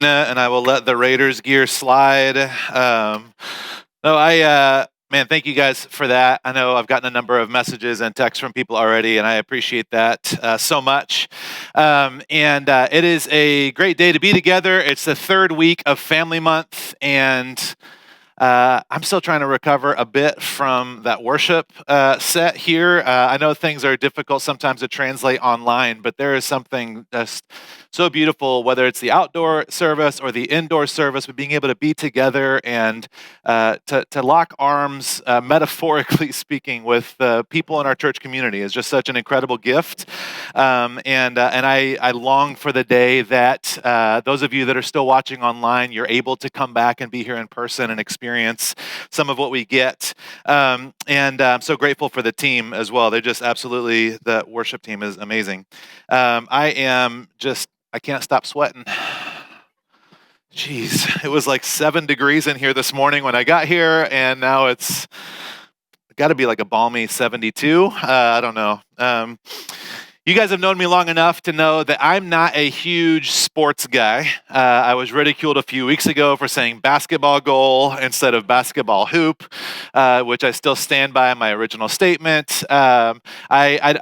And I will let the Raiders gear slide. No, man, thank you guys for that. I know I've gotten a number of messages and texts from people already, and I appreciate that so much. It is a great day to be together. It's the third week of Family Month, and I'm still trying to recover a bit from that worship set here. I know things are difficult sometimes to translate online, but there is something just so beautiful, whether it's the outdoor service or the indoor service, but being able to be together and to lock arms, metaphorically speaking, with people in our church community is just such an incredible gift. I long for the day that those of you that are still watching online, you're able to come back and be here in person and experience some of what we get. I'm so grateful for the team as well. They're just absolutely, the worship team is amazing. I can't stop sweating. Jeez, it was like 7 degrees in here this morning when I got here, and now it's got to be like a balmy 72. I don't know. You guys have known me long enough to know that I'm not a huge sports guy. I was ridiculed a few weeks ago for saying basketball goal instead of basketball hoop, which I still stand by my original statement. I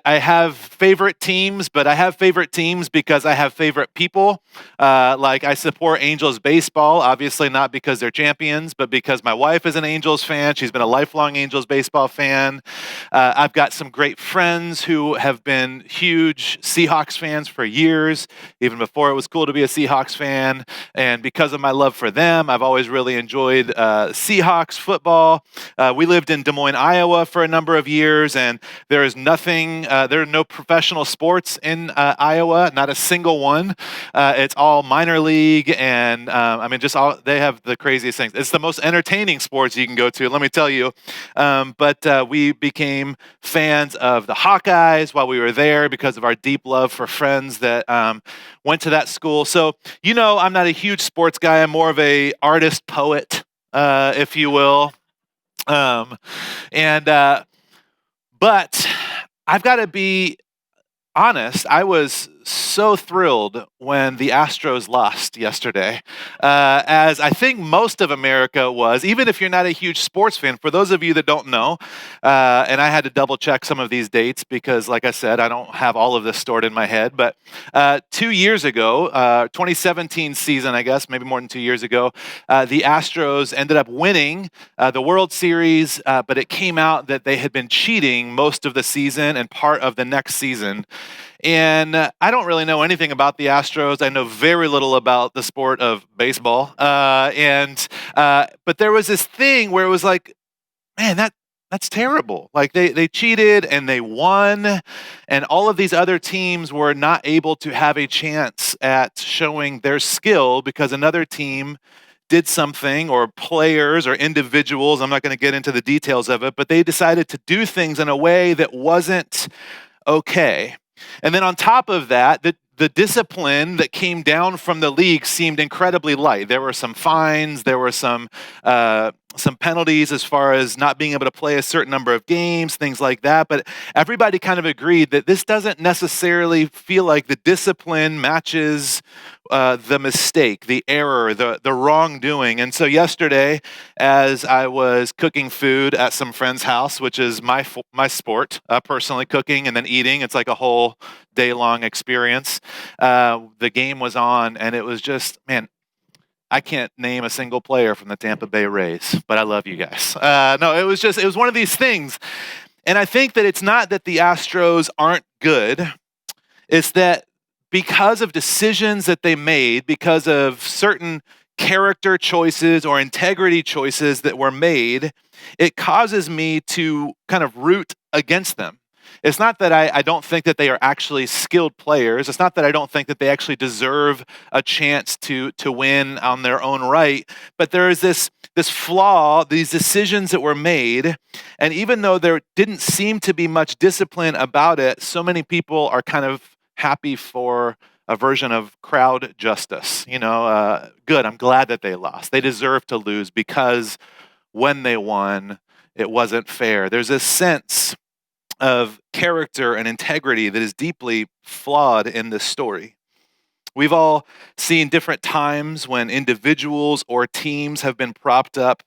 have favorite teams, but I have favorite teams because I have favorite people. Like I support Angels baseball, obviously not because they're champions, but because my wife is an Angels fan. She's been a lifelong Angels baseball fan. I've got some great friends who have been huge Seahawks fans for years, even before it was cool to be a Seahawks fan. And because of my love for them, I've always really enjoyed Seahawks football. We lived in Des Moines, Iowa for a number of years, and there is nothing, there are no professional sports in Iowa, not a single one. It's all minor league, and they have the craziest things. It's the most entertaining sports you can go to, let me tell you. But we became fans of the Hawkeyes while we were there because of our deep love for friends that went to that school. So, I'm not a huge sports guy. I'm more of a artist, poet, if you will. But I've got to be honest, I was so thrilled when the Astros lost yesterday, as I think most of America was, even if you're not a huge sports fan. For those of you that don't know, and I had to double check some of these dates because, like I said, I don't have all of this stored in my head, but 2 years ago, 2017 season, I guess, maybe more than 2 years ago, the Astros ended up winning the World Series, but it came out that they had been cheating most of the season and part of the next season. And I don't really know anything about the Astros. I know very little about the sport of baseball. But there was this thing where it was like, man, that's terrible. Like they cheated and they won, and all of these other teams were not able to have a chance at showing their skill because another team did something, or players or individuals, I'm not going to get into the details of it, but they decided to do things in a way that wasn't okay. And then on top of that, the discipline that came down from the league seemed incredibly light. There were some fines, there were some penalties as far as not being able to play a certain number of games, things like that. But everybody kind of agreed that this doesn't necessarily feel like the discipline matches the mistake, the error, the wrongdoing. And so yesterday, as I was cooking food at some friend's house, which is my sport, personally cooking and then eating, it's like a whole day-long experience. The game was on, and it was just, man, I can't name a single player from the Tampa Bay Rays, but I love you guys. No, it was one of these things. And I think that it's not that the Astros aren't good. It's that because of decisions that they made, because of certain character choices or integrity choices that were made, it causes me to kind of root against them. It's not that I don't think that they are actually skilled players. It's not that I don't think that they actually deserve a chance to win on their own right. But there is this flaw, these decisions that were made. And even though there didn't seem to be much discipline about it, so many people are kind of happy for a version of crowd justice. Good, I'm glad that they lost. They deserve to lose because when they won, it wasn't fair. There's this sense of character and integrity that is deeply flawed in this story. We've all seen different times when individuals or teams have been propped up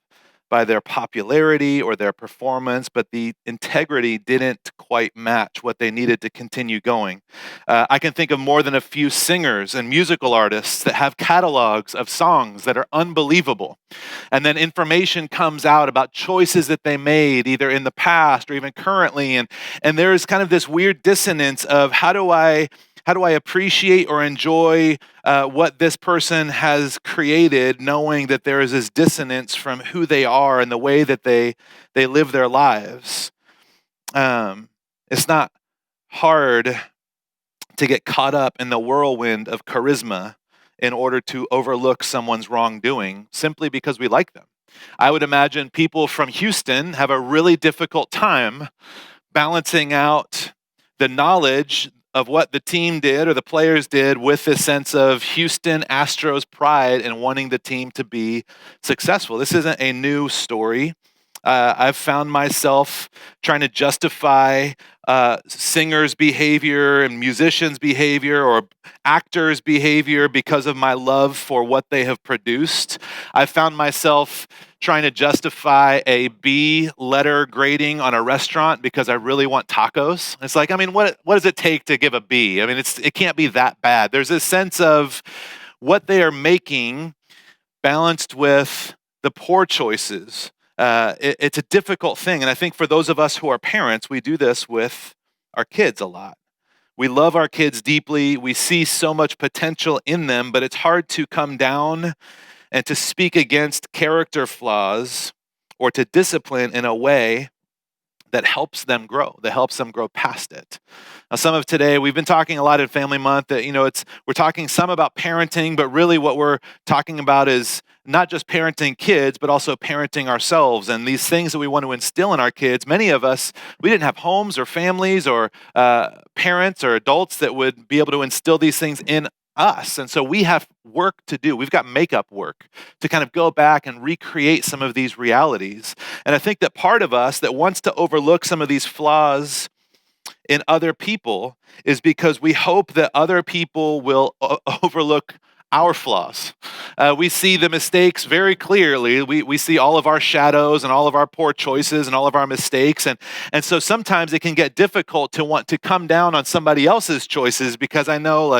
by their popularity or their performance, but the integrity didn't quite match what they needed to continue going. I can think of more than a few singers and musical artists that have catalogs of songs that are unbelievable. And then information comes out about choices that they made either in the past or even currently. And there's kind of this weird dissonance of how do I appreciate or enjoy what this person has created, knowing that there is this dissonance from who they are and the way that they live their lives. It's not hard to get caught up in the whirlwind of charisma in order to overlook someone's wrongdoing simply because we like them. I would imagine people from Houston have a really difficult time balancing out the knowledge of what the team did or the players did with this sense of Houston Astros pride and wanting the team to be successful. This isn't a new story. I've found myself trying to justify singers' behavior and musicians' behavior or actors' behavior because of my love for what they have produced. I found myself trying to justify a B letter grading on a restaurant because I really want tacos. It's like, I mean, what does it take to give a B? I mean, it can't be that bad. There's this sense of what they are making balanced with the poor choices. It's a difficult thing. And I think for those of us who are parents, we do this with our kids a lot. We love our kids deeply. We see so much potential in them, but it's hard to come down and to speak against character flaws or to discipline in a way that helps them grow, past it. Now, some of today, we've been talking a lot in Family Month that, we're talking some about parenting, but really what we're talking about is not just parenting kids, but also parenting ourselves and these things that we want to instill in our kids. Many of us, we didn't have homes or families or parents or adults that would be able to instill these things in us. And so we have work to do. We've got makeup work to kind of go back and recreate some of these realities. And I think that part of us that wants to overlook some of these flaws in other people is because we hope that other people will overlook our flaws. We see the mistakes very clearly. We see all of our shadows and all of our poor choices and all of our mistakes. And so sometimes it can get difficult to want to come down on somebody else's choices because I know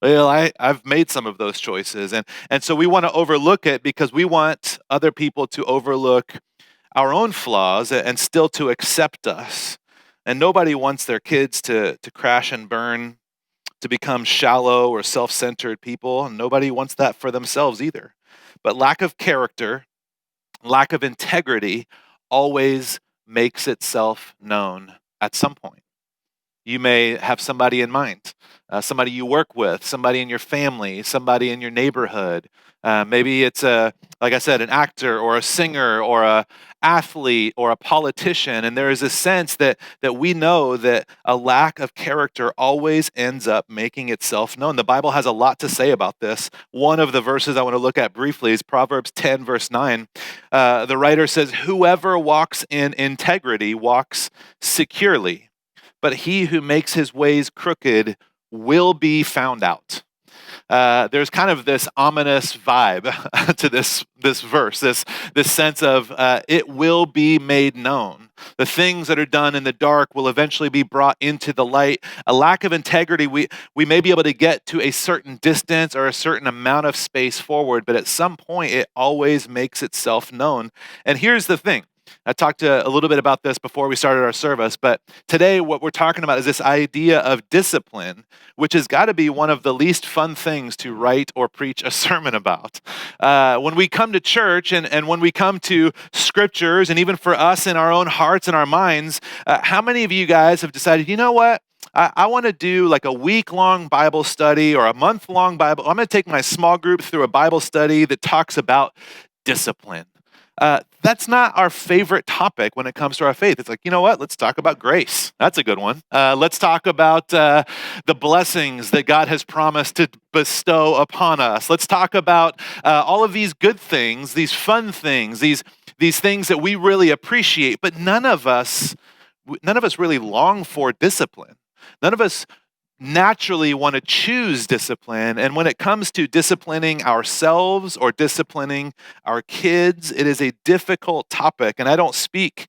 I've made some of those choices. And so we want to overlook it because we want other people to overlook our own flaws and still to accept us. And nobody wants their kids to crash and burn, to become shallow or self-centered people, and nobody wants that for themselves either. But lack of character, lack of integrity always makes itself known at some point. You may have somebody in mind, somebody you work with, somebody in your family, somebody in your neighborhood. Maybe it's like I said, an actor or a singer or a athlete or a politician. And there is a sense that we know that a lack of character always ends up making itself known. The Bible has a lot to say about this. One of the verses I want to look at briefly is Proverbs 10, verse 9. The writer says, "Whoever walks in integrity walks securely, but he who makes his ways crooked will be found out." There's kind of this ominous vibe to this verse, this sense of it will be made known. The things that are done in the dark will eventually be brought into the light. A lack of integrity, we may be able to get to a certain distance or a certain amount of space forward, but at some point it always makes itself known. And here's the thing. I talked a little bit about this before we started our service, but today what we're talking about is this idea of discipline, which has got to be one of the least fun things to write or preach a sermon about. When we come to church and when we come to scriptures, and even for us in our own hearts and our minds, how many of you guys have decided, you know what? I want to do like a week-long Bible study or a month-long Bible. I'm going to take my small group through a Bible study that talks about discipline. That's not our favorite topic when it comes to our faith. It's like, you know what? Let's talk about grace. That's a good one. Let's talk about the blessings that God has promised to bestow upon us. Let's talk about all of these good things, these fun things, these things that we really appreciate. But none of us really long for discipline. None of us naturally want to choose discipline. And when it comes to disciplining ourselves or disciplining our kids, it is a difficult topic. And I don't speak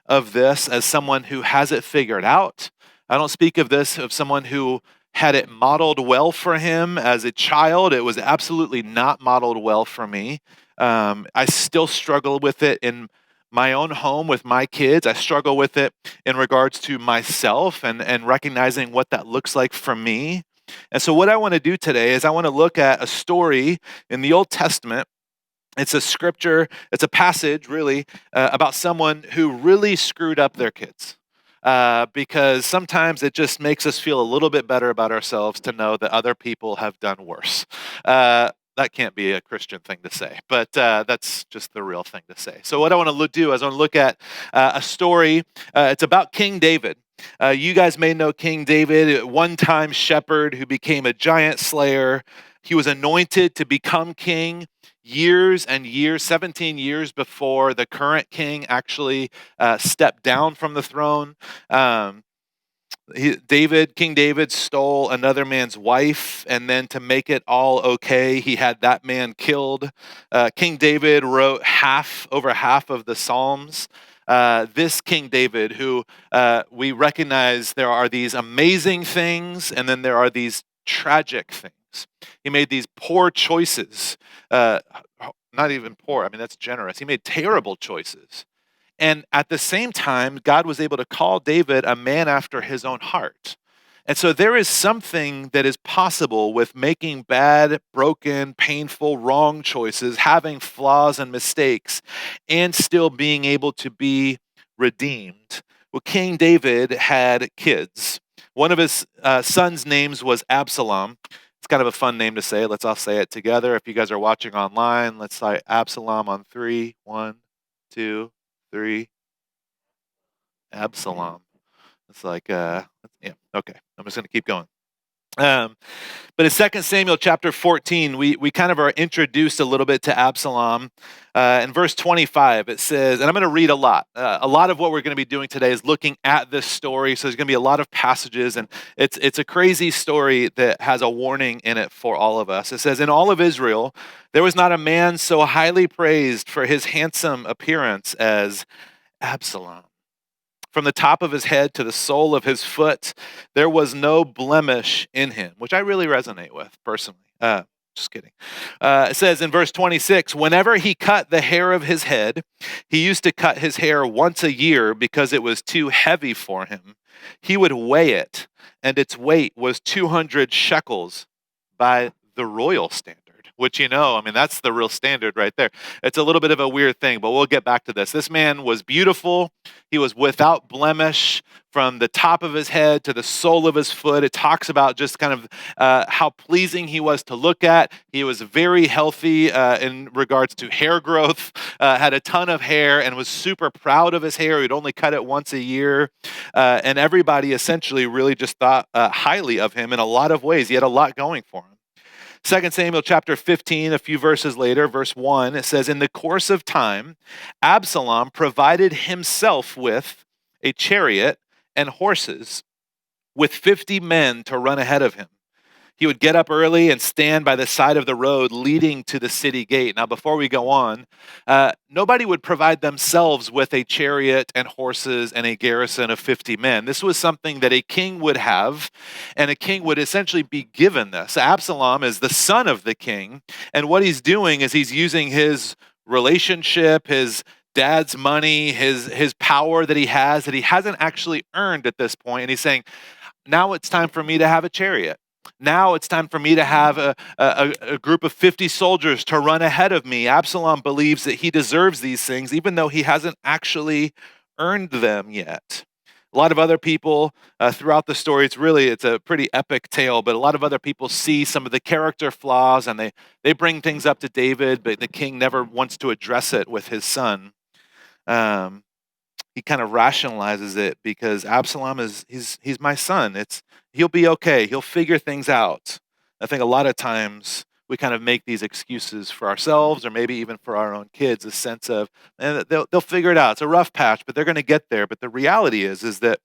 of this as someone who has it figured out. I don't speak of this of someone who had it modeled well for him as a child. It was absolutely not modeled well for me. I still struggle with it in my own home with my kids. I struggle with it in regards to myself and recognizing what that looks like for me. And so, what I want to do today is I want to look at a story in the Old Testament. It's a scripture, it's a passage really about someone who really screwed up their kids. Because sometimes it just makes us feel a little bit better about ourselves to know that other people have done worse. That can't be a Christian thing to say, but that's just the real thing to say. So, what I want to do is I want to look at a story. It's about King David. You guys may know King David, one time shepherd who became a giant slayer. He was anointed to become king years and years, 17 years before the current king actually stepped down from the throne. King David stole another man's wife, and then to make it all okay, he had that man killed. King David wrote over half of the Psalms. This King David, who we recognize there are these amazing things, and then there are these tragic things. He made these poor choices. Not even poor, I mean, that's generous. He made terrible choices. And at the same time, God was able to call David a man after his own heart. And so there is something that is possible with making bad, broken, painful, wrong choices, having flaws and mistakes, and still being able to be redeemed. Well, King David had kids. One of his sons' names was Absalom. It's kind of a fun name to say. Let's all say it together. If you guys are watching online, let's say Absalom on 3. 1, 2, 3. Absalom. It's like, yeah, okay. I'm just going to keep going. But in 2 Samuel chapter 14, we kind of are introduced a little bit to Absalom. In verse 25, it says, and I'm going to read a lot. A lot of what we're going to be doing today is looking at this story. So there's going to be a lot of passages, and it's a crazy story that has a warning in it for all of us. It says, in all of Israel, there was not a man so highly praised for his handsome appearance as Absalom. From the top of his head to the sole of his foot, there was no blemish in him, which I really resonate with personally. Just kidding. It says in verse 26, whenever he cut the hair of his head, he used to cut his hair once a year because it was too heavy for him. He would weigh it, and its weight was 200 shekels by the royal standard. Which, I mean, that's the real standard right there. It's a little bit of a weird thing, but we'll get back to this. This man was beautiful. He was without blemish from the top of his head to the sole of his foot. It talks about just kind of how pleasing he was to look at. He was very healthy in regards to hair growth, had a ton of hair, and was super proud of his hair. He'd only cut it once a year. And everybody essentially really just thought highly of him in a lot of ways. He had a lot going for him. 2 Samuel chapter 15, a few verses later, verse 1, it says, in the course of time, Absalom provided himself with a chariot and horses with 50 men to run ahead of him. He would get up early and stand by the side of the road leading to the city gate. Now, before we go on, nobody would provide themselves with a chariot and horses and a garrison of 50 men. This was something that a king would have, and a king would essentially be given this. Absalom is the son of the king, and what he's doing is he's using his relationship, his dad's money, his power that he hasn't actually earned at this point, and he's saying, now it's time for me to have a chariot. Now it's time for me to have a group of 50 soldiers to run ahead of me. Absalom believes that he deserves these things, even though he hasn't actually earned them yet. A lot of other people throughout the story, it's a pretty epic tale, but a lot of other people see some of the character flaws, and they bring things up to David, but the king never wants to address it with his son. He kind of rationalizes it because Absalom he's my son. He'll be okay. He'll figure things out. I think a lot of times we kind of make these excuses for ourselves or maybe even for our own kids, a sense of they'll figure it out. It's a rough patch, but they're going to get there. But the reality is that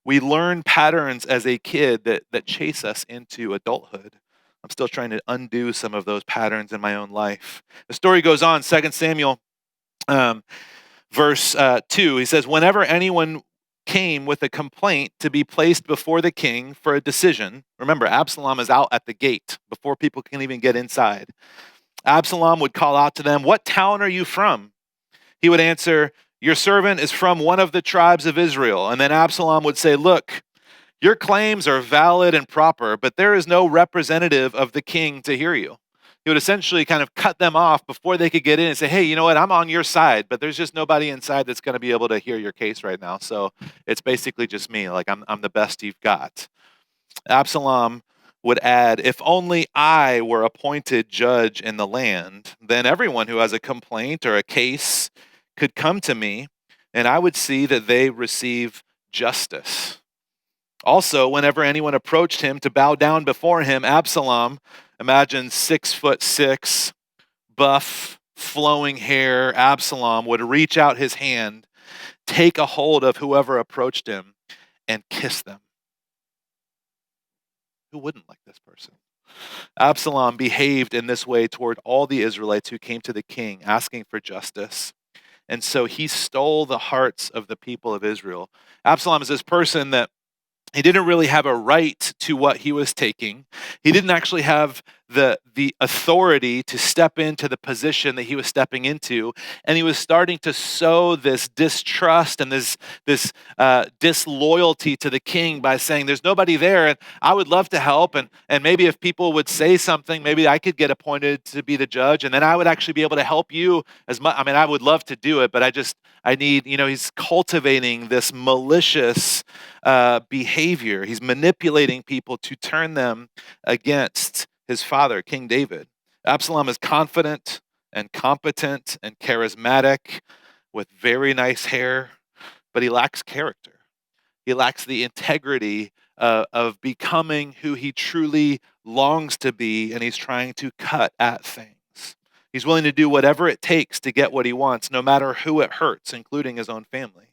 We learn patterns as a kid that chase us into adulthood. I'm still trying to undo some of those patterns in my own life. The story goes on, 2 Samuel um, verse 2. He says, whenever anyone came with a complaint to be placed before the king for a decision, remember, Absalom is out at the gate before people can even get inside. Absalom would call out to them, what town are you from? He would answer, your servant is from one of the tribes of Israel. And then Absalom would say, look, your claims are valid and proper, but there is no representative of the king to hear you. He would essentially kind of cut them off before they could get in and say, hey, you know what, I'm on your side, but there's just nobody inside that's going to be able to hear your case right now. So it's basically just me. Like, I'm the best you've got. Absalom would add, if only I were appointed judge in the land, then everyone who has a complaint or a case could come to me, and I would see that they receive justice. Also, whenever anyone approached him to bow down before him, Absalom, imagine 6'6", buff, flowing hair, Absalom would reach out his hand, take a hold of whoever approached him, and kiss them. Who wouldn't like this person? Absalom behaved in this way toward all the Israelites who came to the king asking for justice. And so he stole the hearts of the people of Israel. Absalom is this person that he didn't really have a right to what he was taking. He didn't actually have the authority to step into the position that he was stepping into. And he was starting to sow this distrust and this disloyalty to the king by saying, there's nobody there, and I would love to help. And maybe if people would say something, maybe I could get appointed to be the judge, and then I would actually be able to help you as much. I mean, I would love to do it, but I need, he's cultivating this malicious behavior. He's manipulating people to turn them against his father, King David. Absalom is confident and competent and charismatic with very nice hair, but he lacks character. He lacks the integrity of becoming who he truly longs to be, and he's trying to cut at things. He's willing to do whatever it takes to get what he wants, no matter who it hurts, including his own family.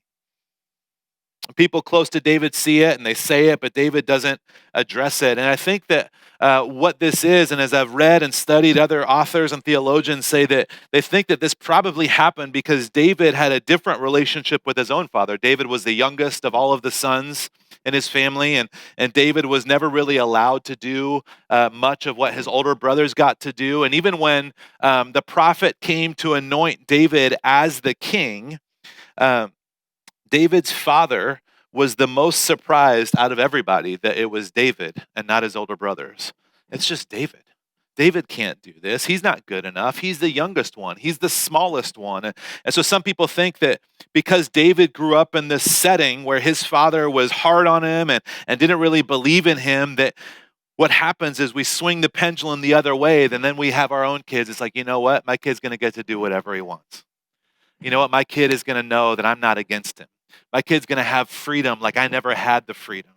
People close to David see it and they say it, but David doesn't address it. And I think that what this is, and as I've read and studied other authors and theologians say that they think that this probably happened because David had a different relationship with his own father. David was the youngest of all of the sons in his family, and David was never really allowed to do much of what his older brothers got to do. And even when the prophet came to anoint David as the king, David's father was the most surprised out of everybody that it was David and not his older brothers. It's just David. David can't do this. He's not good enough. He's the youngest one. He's the smallest one. And so some people think that because David grew up in this setting where his father was hard on him and didn't really believe in him, that what happens is we swing the pendulum the other way, then we have our own kids. It's like, you know what? My kid's going to get to do whatever he wants. You know what? My kid is going to know that I'm not against him. My kid's going to have freedom like I never had the freedom.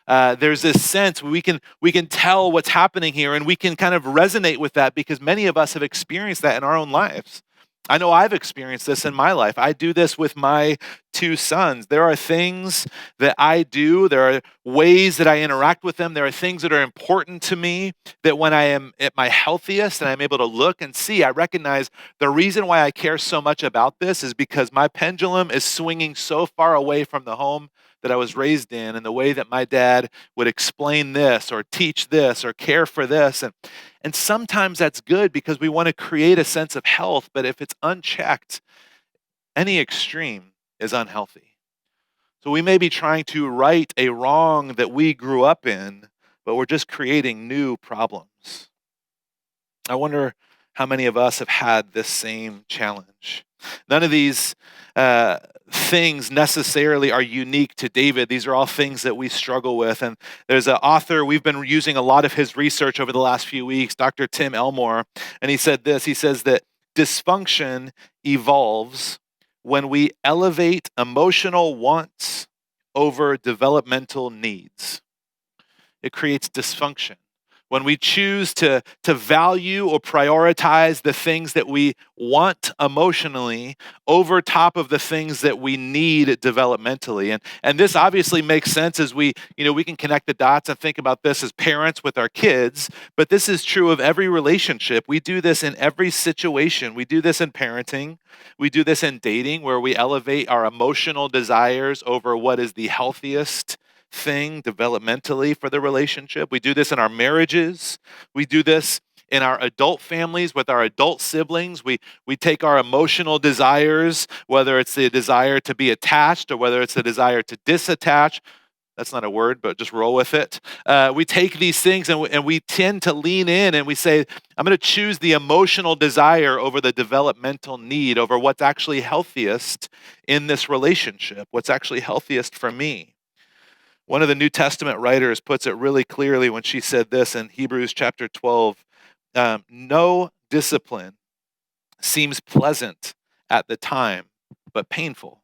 There's this sense we can tell what's happening here, and we can kind of resonate with that because many of us have experienced that in our own lives. I know I've experienced this in my life. I do this with my two sons. There are things that I do. There are ways that I interact with them. There are things that are important to me that when I am at my healthiest and I'm able to look and see, I recognize the reason why I care so much about this is because my pendulum is swinging so far away from the home that I was raised in, and the way that my dad would explain this or teach this or care for this. And sometimes that's good because we want to create a sense of health, but if it's unchecked, any extreme is unhealthy. So we may be trying to right a wrong that we grew up in, but we're just creating new problems. I wonder how many of us have had this same challenge. None of these things necessarily are unique to David. These are all things that we struggle with. And there's an author, we've been using a lot of his research over the last few weeks, Dr. Tim Elmore, and he said this. He says that dysfunction evolves when we elevate emotional wants over developmental needs. It creates dysfunction when we choose to value or prioritize the things that we want emotionally over top of the things that we need developmentally. And this obviously makes sense as we can connect the dots and think about this as parents with our kids, but this is true of every relationship. We do this in every situation. We do this in parenting. We do this in dating, where we elevate our emotional desires over what is the healthiest thing developmentally for the relationship. We do this in our marriages. We do this in our adult families with our adult siblings. We take our emotional desires, whether it's the desire to be attached or whether it's the desire to disattach. That's not a word, but just roll with it. We take these things and we tend to lean in and we say, I'm going to choose the emotional desire over the developmental need, over what's actually healthiest in this relationship, what's actually healthiest for me. One of the New Testament writers puts it really clearly when she said this in Hebrews chapter 12. No discipline seems pleasant at the time, but painful.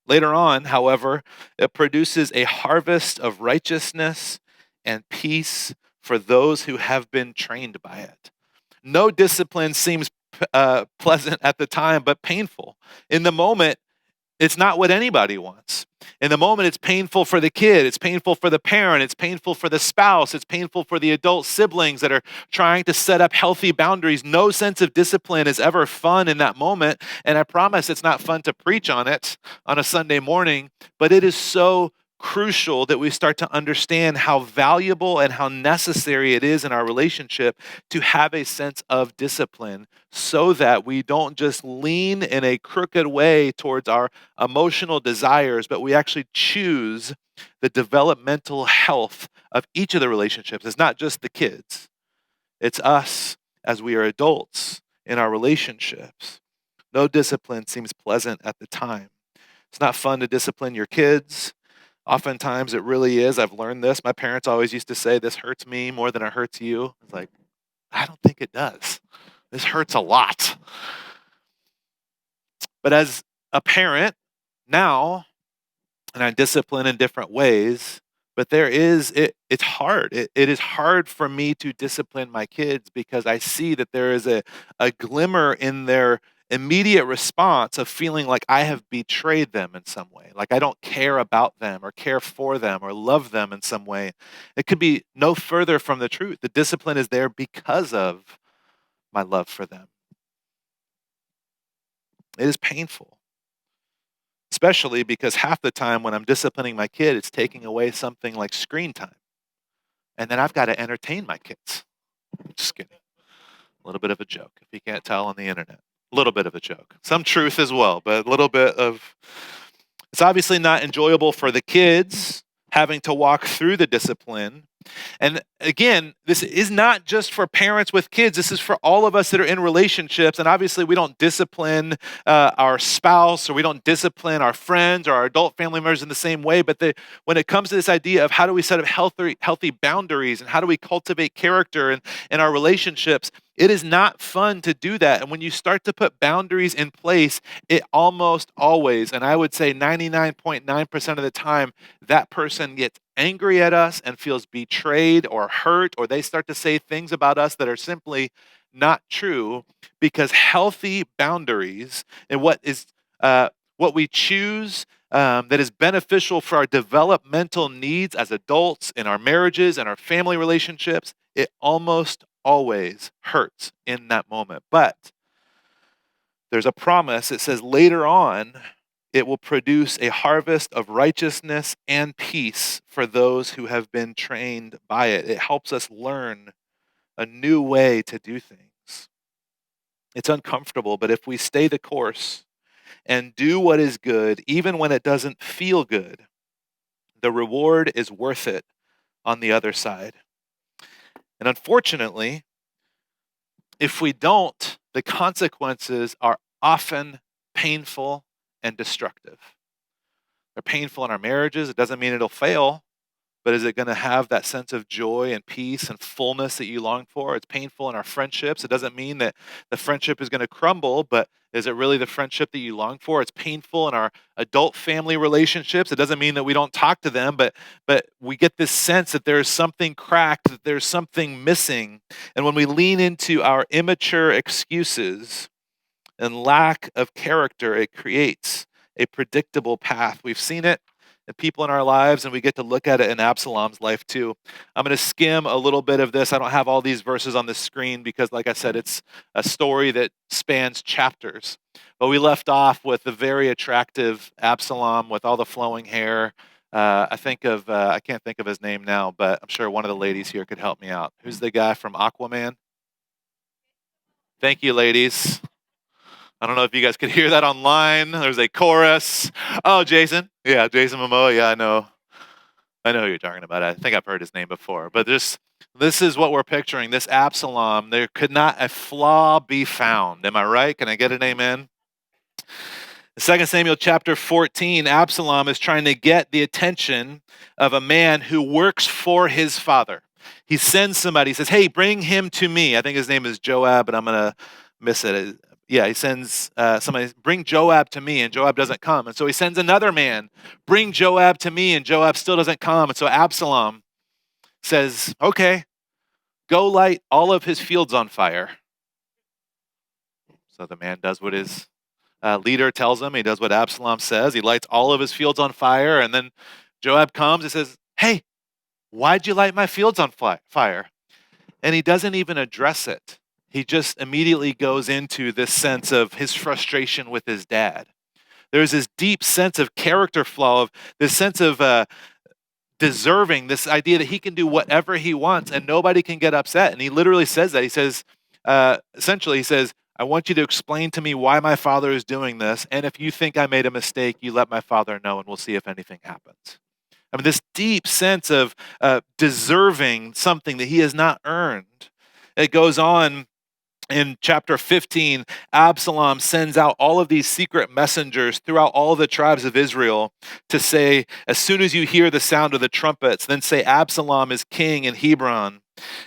Later on, however, it produces a harvest of righteousness and peace for those who have been trained by it. No discipline seems pleasant at the time, but painful. In the moment, it's not what anybody wants. In the moment, it's painful for the kid. It's painful for the parent. It's painful for the spouse. It's painful for the adult siblings that are trying to set up healthy boundaries. No sense of discipline is ever fun in that moment. And I promise it's not fun to preach on it on a Sunday morning, but it is so crucial that we start to understand how valuable and how necessary it is in our relationship to have a sense of discipline so that we don't just lean in a crooked way towards our emotional desires, but we actually choose the developmental health of each of the relationships. It's not just the kids, it's us as we are adults in our relationships. No discipline seems pleasant at the time. It's not fun to discipline your kids. Oftentimes it really is. I've learned this. My parents always used to say, this hurts me more than it hurts you. It's like, I don't think it does. This hurts a lot. But as a parent now, and I discipline in different ways, but it's hard. It is hard for me to discipline my kids because I see that there is a glimmer in their immediate response of feeling like I have betrayed them in some way, like I don't care about them or care for them or love them in some way. It could be no further from the truth. The discipline is there because of my love for them. It is painful, especially because half the time when I'm disciplining my kid, it's taking away something like screen time. And then I've got to entertain my kids. Just kidding. A little bit of a joke, if you can't tell on the internet. A little bit of a joke. Some truth as well, but a little bit of... It's obviously not enjoyable for the kids having to walk through the discipline. And again, this is not just for parents with kids. This is for all of us that are in relationships. And obviously, we don't discipline our spouse or we don't discipline our friends or our adult family members in the same way. But when it comes to this idea of how do we set up healthy boundaries and how do we cultivate character in our relationships, it is not fun to do that. And when you start to put boundaries in place, it almost always, and I would say 99.9% of the time, that person gets angry at us and feels betrayed or hurt, or they start to say things about us that are simply not true, because healthy boundaries and what we choose that is beneficial for our developmental needs as adults in our marriages and our family relationships, it almost always hurts in that moment. But there's a promise. It says later on, it will produce a harvest of righteousness and peace for those who have been trained by it. It helps us learn a new way to do things. It's uncomfortable, but if we stay the course and do what is good, even when it doesn't feel good, the reward is worth it on the other side. And unfortunately, if we don't, the consequences are often painful and destructive. They're painful in our marriages. It doesn't mean it'll fail, but is it going to have that sense of joy and peace and fullness that you long for? It's painful in our friendships. It doesn't mean that the friendship is going to crumble, but is it really the friendship that you long for? It's painful in our adult family relationships. It doesn't mean that we don't talk to them, but we get this sense that there's something cracked, that there's something missing. And when we lean into our immature excuses and lack of character, it creates a predictable path. We've seen it in people in our lives, and we get to look at it in Absalom's life too. I'm going to skim a little bit of this. I don't have all these verses on the screen because, like I said, it's a story that spans chapters. But we left off with the very attractive Absalom with all the flowing hair. I can't think of his name now, but I'm sure one of the ladies here could help me out. Who's the guy from Aquaman? Thank you, ladies. I don't know if you guys could hear that online. There's a chorus. Oh, Jason. Yeah, Jason Momoa. Yeah, I know. I know who you're talking about. I think I've heard his name before. But this is what we're picturing. This Absalom, there could not a flaw be found. Am I right? Can I get an amen? 2 Samuel chapter 14, Absalom is trying to get the attention of a man who works for his father. He sends somebody, he says, hey, bring him to me. I think his name is Joab, but I'm going to miss it. Yeah, he sends somebody, bring Joab to me, and Joab doesn't come. And so he sends another man, bring Joab to me, and Joab still doesn't come. And so Absalom says, okay, go light all of his fields on fire. So the man does what his leader tells him. He does what Absalom says. He lights all of his fields on fire. And then Joab comes and says, hey, why'd you light my fields on fire? And he doesn't even address it. He just immediately goes into this sense of his frustration with his dad. There's this deep sense of character flaw, of this sense of deserving, this idea that he can do whatever he wants and nobody can get upset. And he literally says that. He says, essentially, he says, I want you to explain to me why my father is doing this. And if you think I made a mistake, you let my father know and we'll see if anything happens. I mean, this deep sense of deserving something that he has not earned. It goes on in chapter 15, Absalom sends out all of these secret messengers throughout all the tribes of Israel to say, as soon as you hear the sound of the trumpets, then say Absalom is king in Hebron.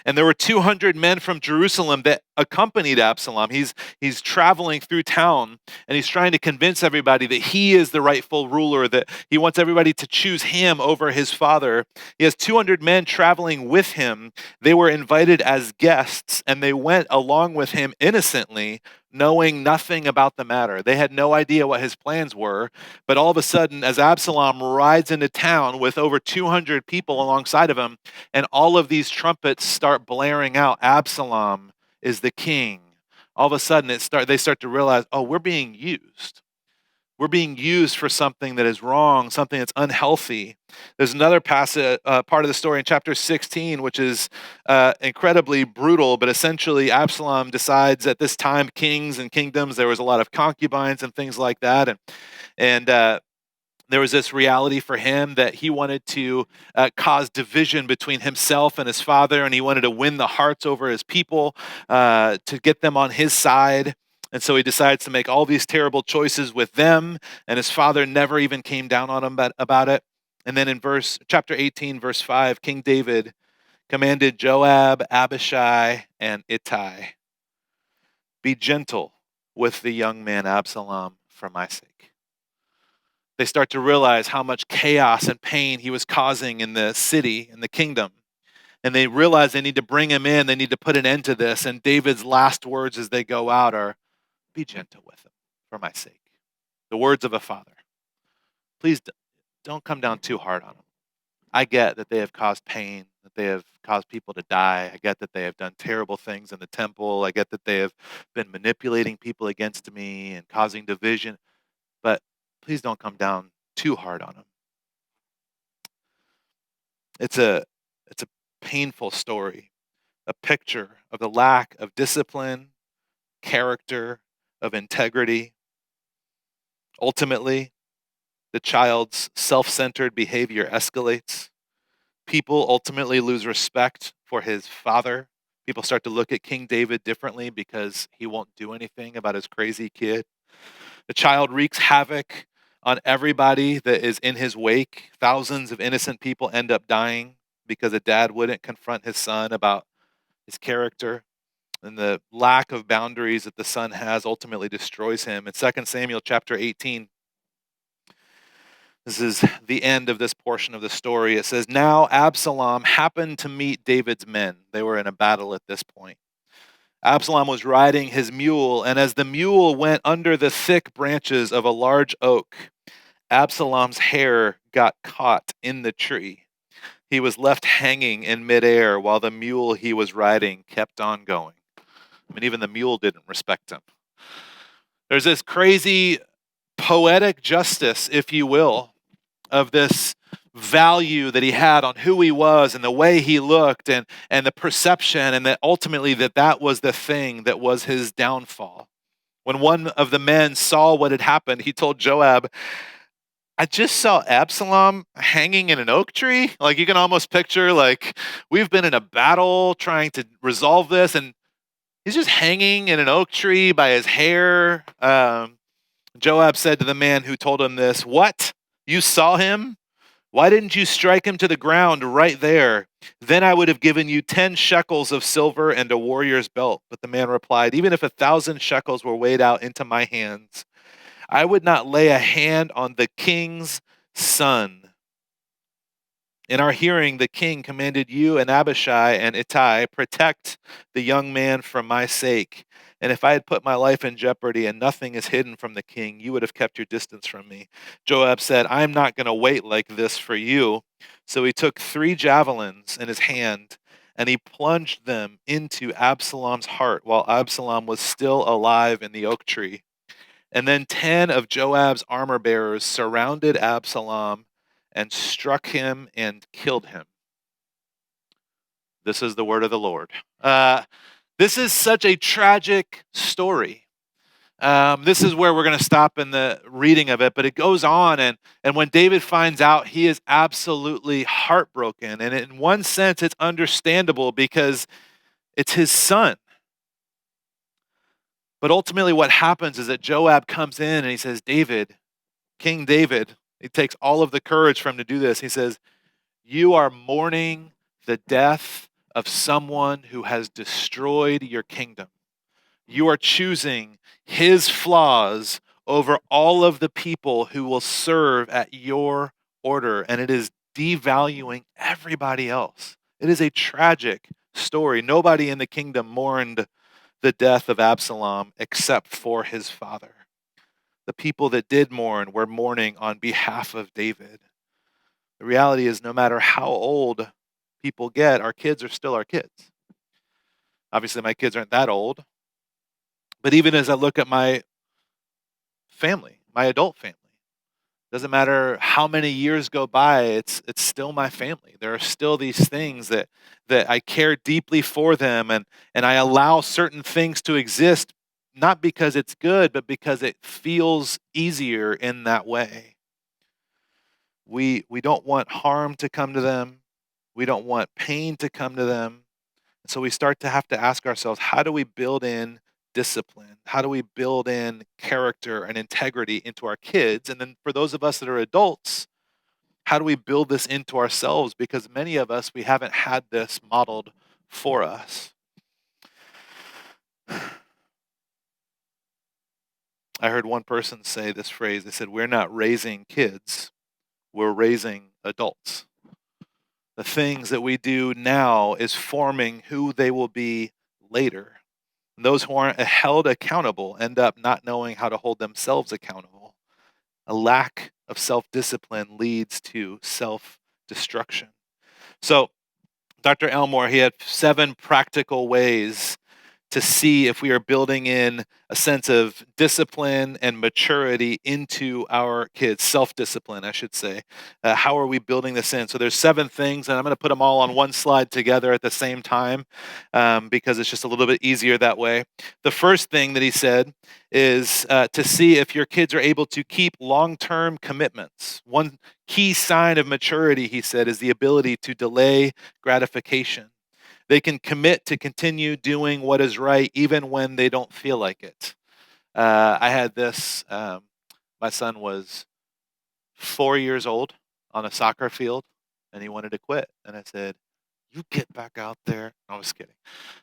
And there were 200 men from Jerusalem that accompanied Absalom. He's traveling through town and he's trying to convince everybody that he is the rightful ruler, that he wants everybody to choose him over his father. He has 200 men traveling with him. They were invited as guests and they went along with him innocently, knowing nothing about the matter. They had no idea what his plans were. But all of a sudden, as Absalom rides into town with over 200 people alongside of him, and all of these trumpets start blaring out, Absalom is the king. All of a sudden, they start to realize, oh, we're being used. We're being used for something that is wrong, something that's unhealthy. There's another part of the story in chapter 16, which is incredibly brutal, but essentially Absalom decides at this time, kings and kingdoms, there was a lot of concubines and things like that. And there was this reality for him that he wanted to cause division between himself and his father, and he wanted to win the hearts over his people to get them on his side. And so he decides to make all these terrible choices with them, and his father never even came down on him about it. And then in chapter 18, verse 5, King David commanded Joab, Abishai, and Ittai, be gentle with the young man Absalom for my sake. They start to realize how much chaos and pain he was causing in the city, in the kingdom. And they realize they need to bring him in. They need to put an end to this. And David's last words as they go out are, be gentle with him for my sake. The words of a father. Please don't come down too hard on them. I get that they have caused pain, that they have caused people to die. I get that they have done terrible things in the temple. I get that they have been manipulating people against me and causing division. But please don't come down too hard on them. It's a painful story, a picture of the lack of discipline, character, of integrity. Ultimately, the child's self-centered behavior escalates. People ultimately lose respect for his father. People start to look at King David differently because he won't do anything about his crazy kid. The child wreaks havoc on everybody that is in his wake. Thousands of innocent people end up dying because a dad wouldn't confront his son about his character. And the lack of boundaries that the son has ultimately destroys him. In 2 Samuel chapter 18, this is the end of this portion of the story. It says, "Now Absalom happened to meet David's men." They were in a battle at this point. Absalom was riding his mule, and as the mule went under the thick branches of a large oak, Absalom's hair got caught in the tree. He was left hanging in midair while the mule he was riding kept on going. I mean, even the mule didn't respect him. There's this crazy poetic justice, if you will, of this value that he had on who he was and the way he looked and the perception, and that ultimately that was the thing that was his downfall. When one of the men saw what had happened, he told Joab, "I just saw Absalom hanging in an oak tree." Like, you can almost picture, like, we've been in a battle trying to resolve this, and he's just hanging in an oak tree by his hair. Joab said to the man who told him this, "What? You saw him? Why didn't you strike him to the ground right there? Then I would have given you 10 shekels of silver and a warrior's belt." But the man replied, "Even if 1,000 shekels were weighed out into my hands, I would not lay a hand on the king's son." In our hearing, the king commanded you and Abishai and Ittai, "Protect the young man for my sake. And if I had put my life in jeopardy and nothing is hidden from the king, you would have kept your distance from me." Joab said, "I am not going to wait like this for you." So he took 3 javelins in his hand and he plunged them into Absalom's heart while Absalom was still alive in the oak tree. And then 10 of Joab's armor bearers surrounded Absalom and struck him and killed him. This is the word of the Lord. This is such a tragic story. This is where we're going to stop in the reading of it, but it goes on, and when David finds out, he is absolutely heartbroken. And in one sense, it's understandable because it's his son. But ultimately what happens is that Joab comes in and he says, "David, King David," he takes all of the courage for him to do this. He says, "You are mourning the death of someone who has destroyed your kingdom. You are choosing his flaws over all of the people who will serve at your order, and it is devaluing everybody else." It is a tragic story. Nobody in the kingdom mourned the death of Absalom except for his father. The people that did mourn were mourning on behalf of David. The reality is, no matter how old people get, our kids are still our kids. Obviously, my kids aren't that old. But even as I look at my family, my adult family, doesn't matter how many years go by, it's still my family. There are still these things that I care deeply for them, and I allow certain things to exist, not because it's good, but because it feels easier in that way. We don't want harm to come to them. We don't want pain to come to them. So we start to have to ask ourselves, how do we build in discipline? How do we build in character and integrity into our kids? And then for those of us that are adults, how do we build this into ourselves? Because many of us, we haven't had this modeled for us. I heard one person say this phrase. They said, "We're not raising kids, we're raising adults." The things that we do now is forming who they will be later. And those who aren't held accountable end up not knowing how to hold themselves accountable. A lack of self-discipline leads to self-destruction. So Dr. Elmore, he had 7 practical ways to see if we are building in a sense of discipline and maturity into our kids, self-discipline, I should say. How are we building this in? So there's 7 things, and I'm going to put them all on one slide together at the same time because it's just a little bit easier that way. The first thing that he said is to see if your kids are able to keep long-term commitments. One key sign of maturity, he said, is the ability to delay gratification. They can commit to continue doing what is right even when they don't feel like it. I had this, my son was 4 years old on a soccer field, and he wanted to quit. And I said, "You get back out there." No, I was kidding.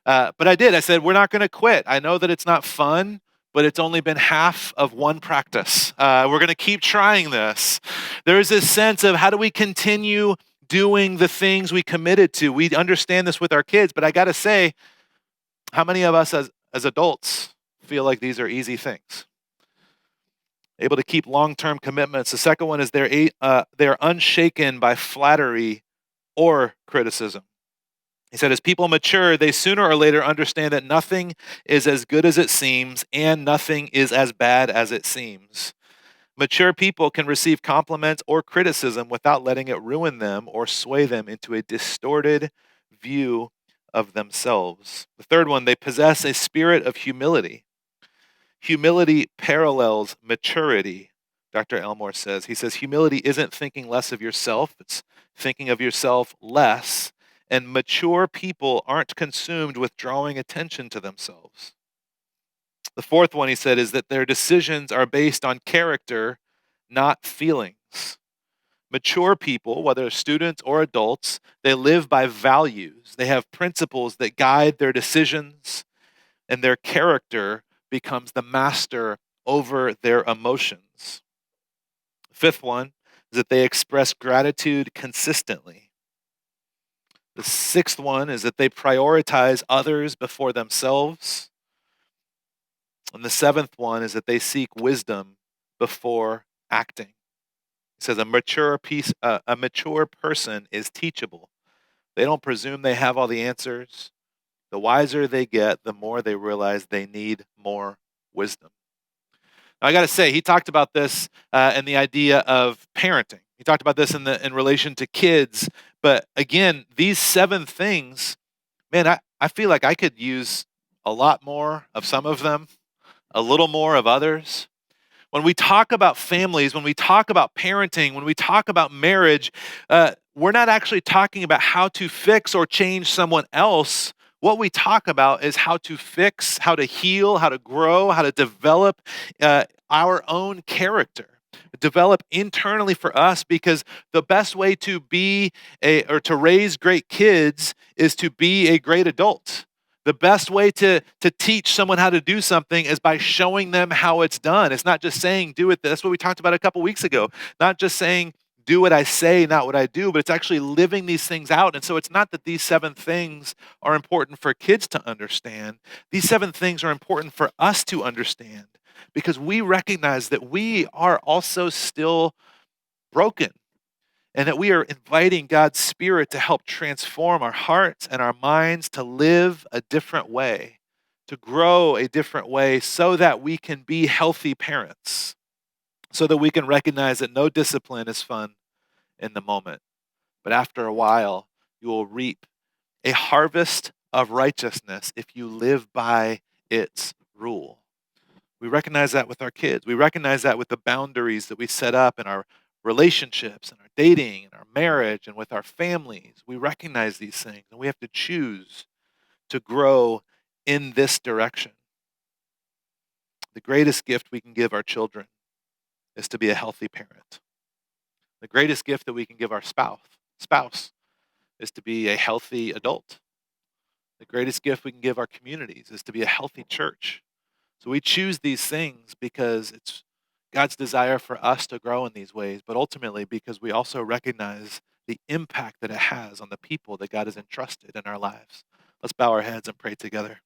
But I did. I said, "We're not going to quit. I know that it's not fun, but it's only been half of one practice. We're going to keep trying this." There's this sense of how do we continue doing the things we committed to? We understand this with our kids, but I got to say, how many of us as adults feel like these are easy things? Able to keep long-term commitments. The second one is they're unshaken by flattery or criticism. He said, as people mature, they sooner or later understand that nothing is as good as it seems and nothing is as bad as it seems. Mature people can receive compliments or criticism without letting it ruin them or sway them into a distorted view of themselves. The third one, they possess a spirit of humility. Humility parallels maturity, Dr. Elmore says. He says, humility isn't thinking less of yourself, it's thinking of yourself less. And mature people aren't consumed with drawing attention to themselves. The fourth one, he said, is that their decisions are based on character, not feelings. Mature people, whether students or adults, they live by values. They have principles that guide their decisions, and their character becomes the master over their emotions. The fifth one is that they express gratitude consistently. The sixth one is that they prioritize others before themselves. And the seventh one is that they seek wisdom before acting. He says a mature person is teachable. They don't presume they have all the answers. The wiser they get, the more they realize they need more wisdom. Now, I got to say, he talked about this in the idea of parenting. He talked about this in relation to kids. But again, these 7 things, man, I feel like I could use a lot more of some of them, a little more of others. When we talk about families, when we talk about parenting, when we talk about marriage, we're not actually talking about how to fix or change someone else. What we talk about is how to fix, how to heal, how to grow, how to develop our own character. Develop internally for us, because the best way to to raise great kids is to be a great adult. The best way to teach someone how to do something is by showing them how it's done. It's not just saying, do it. That's what we talked about a couple weeks ago. Not just saying, do what I say, not what I do, but it's actually living these things out. And so it's not that these 7 things are important for kids to understand. These 7 things are important for us to understand, because we recognize that we are also still broken, and that we are inviting God's Spirit to help transform our hearts and our minds to live a different way, to grow a different way, so that we can be healthy parents, so that we can recognize that no discipline is fun in the moment, but after a while, you will reap a harvest of righteousness if you live by its rule. We recognize that with our kids. We recognize that with the boundaries that we set up in our relationships and our dating and our marriage and with our families. We recognize these things, and we have to choose to grow in this direction. The greatest gift we can give our children is to be a healthy parent. The greatest gift that we can give our spouse is to be a healthy adult. The greatest gift we can give our communities is to be a healthy church. So we choose these things because it's God's desire for us to grow in these ways, but ultimately because we also recognize the impact that it has on the people that God has entrusted in our lives. Let's bow our heads and pray together.